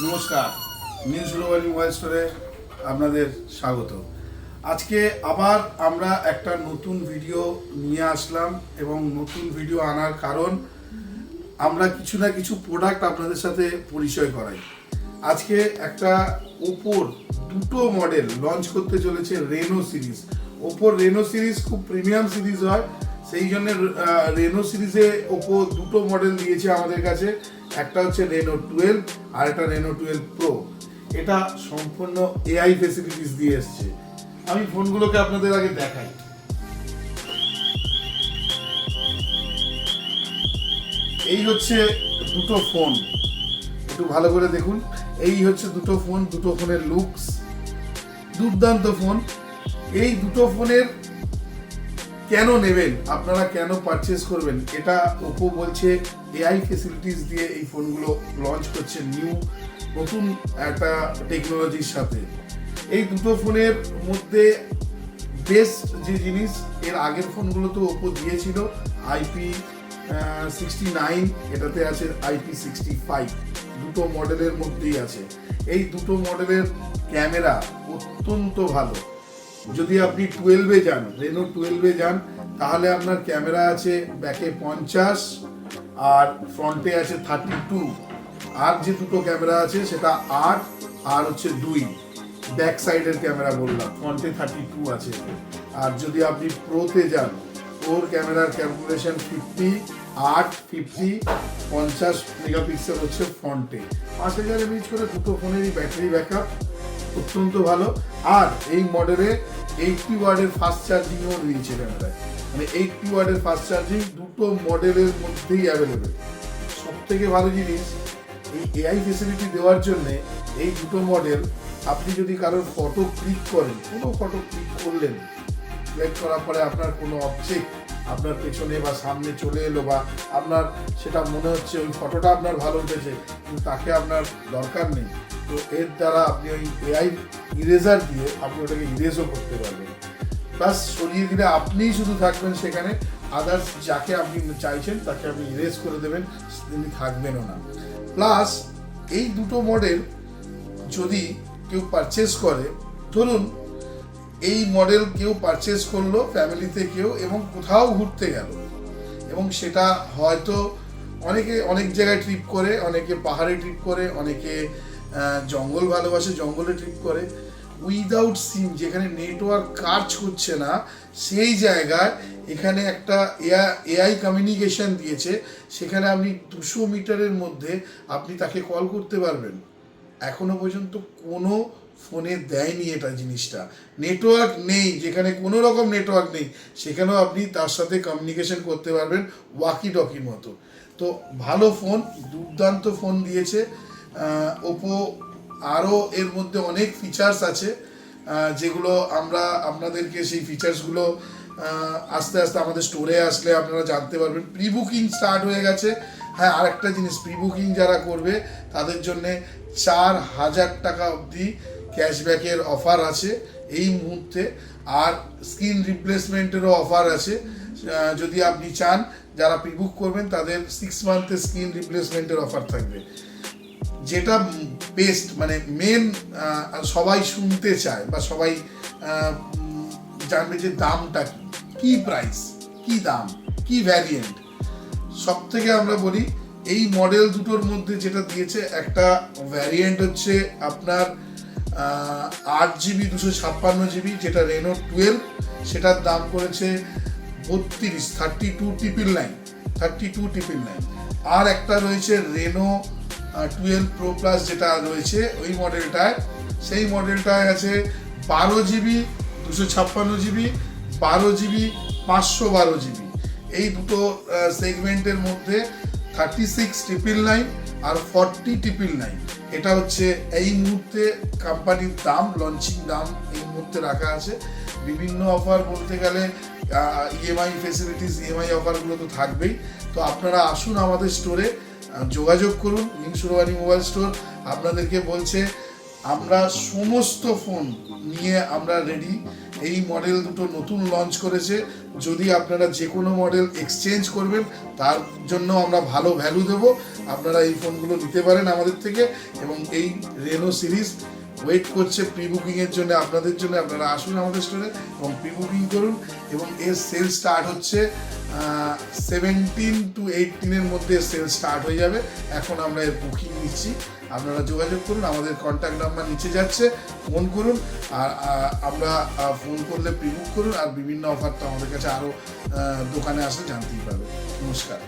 নমস্কার, new Surbani mobile স্টোরে আপনাদের স্বাগত। আজকে আবার আমরা একটা নতুন ভিডিও নিয়ে আসলাম এবং নতুন ভিডিও আনার কারণ আমরা কিছু না কিছু প্রোডাক্ট আপনাদের সাথে পরিচয় করাই। আজকে একটা ওপোর দুটো মডেল লঞ্চ করতে চলেছে, রেনো সিরিজ। ওপোর রেনো সিরিজ খুব প্রিমিয়াম সিরিজ হয়, সেই জন্য রেনো সিরিজে ওপো দুটো মডেল দিয়েছে আমাদের কাছে। একটা হচ্ছে রেনো 12 আর একটা রেনো 12 প্রো। এটা সম্পূর্ণ এআই ফেসিলিটিস দিয়ে এসছে। আমি ফোনগুলোকে আপনাদের আগে দেখাই। এই হচ্ছে দুটো ফোন, একটু ভালো করে দেখুন। এই হচ্ছে দুটো ফোন, দুটো ফোনের লুকস দুর্দান্ত ফোন। এই দুটো ফোনের কেন নেবেন, আপনারা কেন পারচেস করবেন, এটা ওপো বলছে এআই ফেসিলিটিস দিয়ে এই ফোনগুলো লঞ্চ করছে নতুন একটা টেকনোলজির সাথে। এই দুটো ফোনের মধ্যে বেস্ট যে জিনিস, এর আগের ফোনগুলো তো ওপো দিয়েছিল IP69, এটাতে আছে IP65, দুটো মডেলের মধ্যেই আছে। এই দুটো মডেলের ক্যামেরা অত্যন্ত ভালো। যদি আপনি 12-এ যান, রেনো 12-এ যান, তাহলে আপনার ক্যামেরা আছে ব্যাকে 50 আর ফ্রন্টে আছে 32। আর যে দুটো ক্যামেরা আছে সেটা 8 আর হচ্ছে 2। ব্যাক সাইডের ক্যামেরা বললাম, ফ্রন্টে 32 আছে। আর যদি আপনি প্রোতে যান, ওর ক্যামেরার ক্যালকুলেশন 50 মেগাপিক্সেল হচ্ছে ফ্রন্টে। 5000 mAh করে দুটো ফোনেরই ব্যাটারি ব্যাকআপ অত্যন্ত ভালো। আর এই মডেলে 80 ওয়াটের ফাস্ট চার্জিংও দিয়েছে ক্যামেরায়, মানে 80 ওয়াটের ফাস্ট চার্জিং দুটো মডেলের মধ্যেই অ্যাভেলেবেল। সব থেকে ভালো জিনিস, এই এআই ফেসিলিটি দেওয়ার জন্যে এই দুটো মডেল, আপনি যদি কারোর ফটো ক্লিক করেন, কোনো ফটো ক্লিক করলেন, ক্লিক করার পরে আপনার কোনো অবজেক্ট আপনার পেছনে বা সামনে চলে এলো, বা আপনার সেটা মনে হচ্ছে ওই ফটোটা আপনার ভালো উঠেছে কিন্তু তাকে আপনার দরকার নেই, তো এর দ্বারা আপনি ওই এআই ইরেজার দিয়ে আপনি ওটাকে ইরেজও করতে পারবেন। প্লাস সরিয়ে দিলে আপনিই শুধু থাকবেন সেখানে, আদার্স যাকে আপনি চাইছেন তাকে আপনি ইরেজ করে দেবেন, তিনি থাকবেনও না। প্লাস এই দুটো মডেল যদি কেউ পারচেস করে, ধরুন এই মডেল কেউ পারচেস করলো ফ্যামিলিতে কেউ, এবং কোথাও ঘুরতে গেল, এবং সেটা হয়তো অনেকে অনেক জায়গায় ট্রিপ করে, অনেকে পাহাড়ে ট্রিপ করে, অনেকে জঙ্গল ভালোবাসে জঙ্গলে ট্রিপ করে, উইদাউট সিম, যেখানে নেটওয়ার্ক কাজ করছে না, সেই জায়গায় এখানে একটা এআই কমিউনিকেশন দিয়েছে। সেখানে আপনি 200 মিটারের মধ্যে আপনি তাকে কল করতে পারবেন। এখনো পর্যন্ত কোনো ফোনে দেয়নি এটা জিনিসটা। নেটওয়ার্ক নেই, যেখানে কোনো রকম নেটওয়ার্ক নেই, সেখানেও আপনি তার সাথে কমিউনিকেশন করতে পারবেন ওয়াকি টকির মতো। তো ভালো ফোন, দুর্দান্ত ফোন দিয়েছে ওপো। আরও এর মধ্যে অনেক ফিচার্স আছে, যেগুলো আমরা আপনাদেরকে সেই ফিচার্সগুলো আস্তে আস্তে আমাদের স্টোরে আসলে আপনারা জানতে পারবেন। প্রি বুকিং স্টার্ট হয়ে গেছে। হ্যাঁ, আরেকটা জিনিস, প্রি বুকিং যারা করবে তাদের জন্যে 4000 টাকা অবধি ক্যাশব্যাকের অফার আছে এই মুহূর্তে। আর স্ক্রিন রিপ্লেসমেন্টেরও অফার আছে, যদি আপনি চান। যারা প্রি বুক করবেন তাদের 6 মান্থের স্ক্রিন রিপ্লেসমেন্টের অফার থাকবে। যেটা বেস্ট, মানে মেন সবাই শুনতে চায় বা সবাই জানবে যে দামটা কি, প্রাইস কি, দাম কি, ভ্যারিয়েন্ট। সব থেকে আমরা বলি এই মডেল দুটোর মধ্যে যেটা দিয়েছে, একটা ভ্যারিয়েন্ট হচ্ছে আপনার 8GB 256GB, যেটা রেনো 12, সেটার দাম করেছে 32,999। আর একটা রয়েছে রেনো 12 প্রো প্লাস, যেটা রয়েছে ওই মডেলটায়, সেই মডেলটায় আছে 12GB 256GB, 12GB 512GB। এই দুটো সেগমেন্টের মধ্যে 36,999 আর 40,999। এটা হচ্ছে এই মুহূর্তে কোম্পানির দাম, লঞ্চিং দাম এই মুহূর্তে রাখা আছে। বিভিন্ন অফার বলতে গেলে ইএমআই ফেসিলিটিস, ইএমআই অফারগুলো তো থাকবেই। তো আপনারা আসুন আমাদের স্টোরে, যোগাযোগ করুন। নিউ সুরবানি মোবাইল স্টোর আপনাদেরকে বলছে আমরা সমস্ত ফোন নিয়ে আমরা রেডি। এই মডেল দুটো নতুন লঞ্চ করেছে, যদি আপনারা যে কোনো মডেল এক্সচেঞ্জ করবেন তার জন্য আমরা ভালো ভ্যালু দেবো। আপনারা এই ফোনগুলো নিতে পারেন আমাদের থেকে, এবং এই রেনো সিরিজ ওয়েট করছে প্রি বুকিংয়ের জন্য আপনাদের জন্য। আপনারা আসুন আমাদের স্টোরে এবং প্রি বুকিং করুন, এবং এর সেল স্টার্ট হচ্ছে 17 to 18 মধ্যে সেল স্টার্ট হয়ে যাবে। এখন আমরা এর বুকিং নিচ্ছি, আপনারা যোগাযোগ করুন, আমাদের কন্ট্যাক্ট নাম্বার নিচে যাচ্ছে, ফোন করুন। আর আমরা ফোন করলে প্রি বুক করুন, আর বিভিন্ন অফার তো আমাদের কাছে আরও দোকানে আসলে জানতেই পারবেন। নমস্কার।